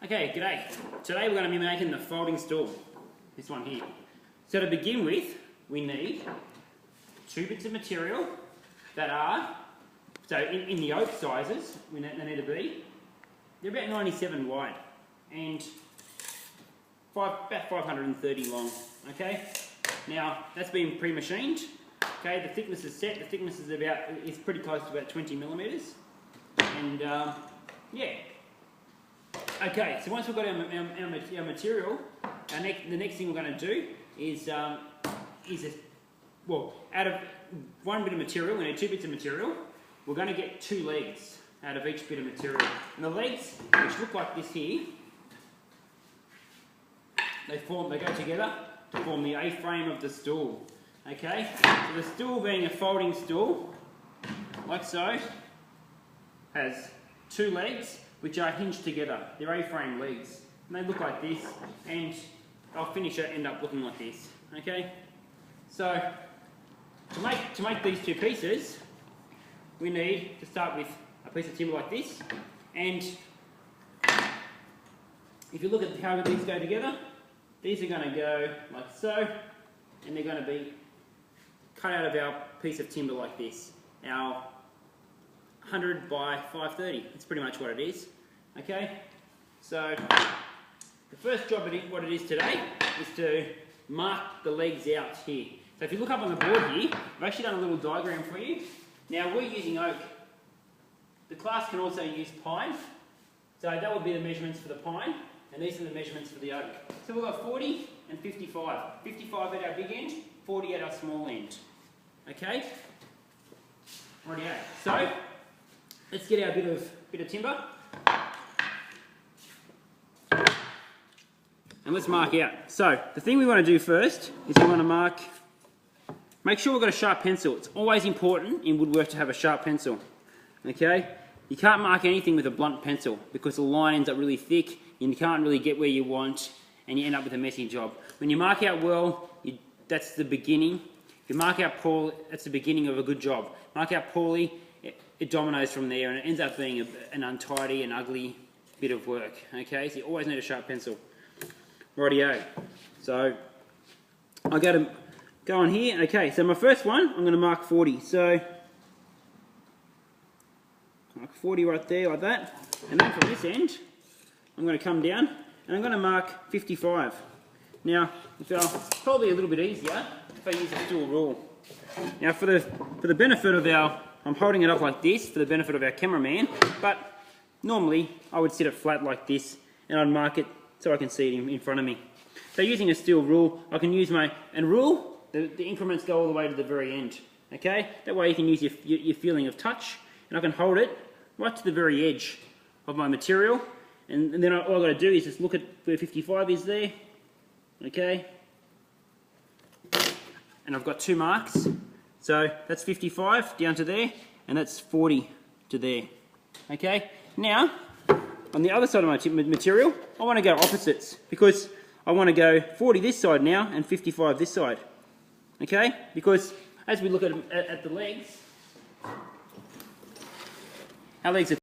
Okay, g'day. Today we're going to be making the folding stool. This one here. So to begin with, we need 2 bits of material that are, so in the oak sizes, they need to be, they're about 97 wide and about 530 long. Okay. Now that's been pre-machined. Okay, the thickness is set. The thickness is pretty close to about 20 millimeters. And yeah. Okay, so once we've got our material, the next thing we're going to do is out of 1 bit of material, we need 2 bits of material. We're going to get 2 legs out of each bit of material. And the legs, which look like this here, they go together to form the A-frame of the stool. Okay, so the stool, being a folding stool, like so, has 2 legs which are hinged together. They're A-frame legs, and they look like this, and they'll end up looking like this. Okay, so to make these 2 pieces, we need to start with a piece of timber like this, and if you look at how these go together, these are going to go like so, and they're going to be cut out of our piece of timber like this. Our 100 by 530, that's pretty much what it is. Okay, so the first job what it is today is to mark the legs out here. So if you look up on the board here, I've actually done a little diagram for you. Now we're using oak. The class can also use pine, so that would be the measurements for the pine, and these are the measurements for the oak. So we've got 40 and 55. 55 at our big end, 40 at our small end. Okay? Rightio. So let's get our bit of timber and let's mark out. So the thing we want to do first is we want to make sure we've got a sharp pencil. It's always important in woodwork to have a sharp pencil. Okay? You can't mark anything with a blunt pencil because the line ends up really thick, you can't really get where you want, and you end up with a messy job. When you mark out well, that's the beginning. If you mark out poorly, that's the beginning of a good job. Mark out poorly, it dominoes from there, and it ends up being an untidy and ugly bit of work. Okay, so you always need a sharp pencil. Rightio. So I go on here. Okay, so my first one, I'm going to mark 40. So mark 40 right there, like that. And then from this end, I'm going to come down and I'm going to mark 55. Now, it's probably a little bit easier if I use a stool rule. Now, for the benefit of I'm holding it up like this for the benefit of our cameraman, but normally I would sit it flat like this and I'd mark it so I can see it in front of me. So using a steel rule, I can use the increments go all the way to the very end. Okay, that way you can use your feeling of touch, and I can hold it right to the very edge of my material, and then all I've got to do is just look at where 55 is there. Okay, and I've got 2 marks, so that's 55 down to there, and that's 40 to there. Okay, now on the other side of my material, I want to go opposites, because I want to go 40 this side now and 55 this side. Okay, because as we look at the legs, our legs are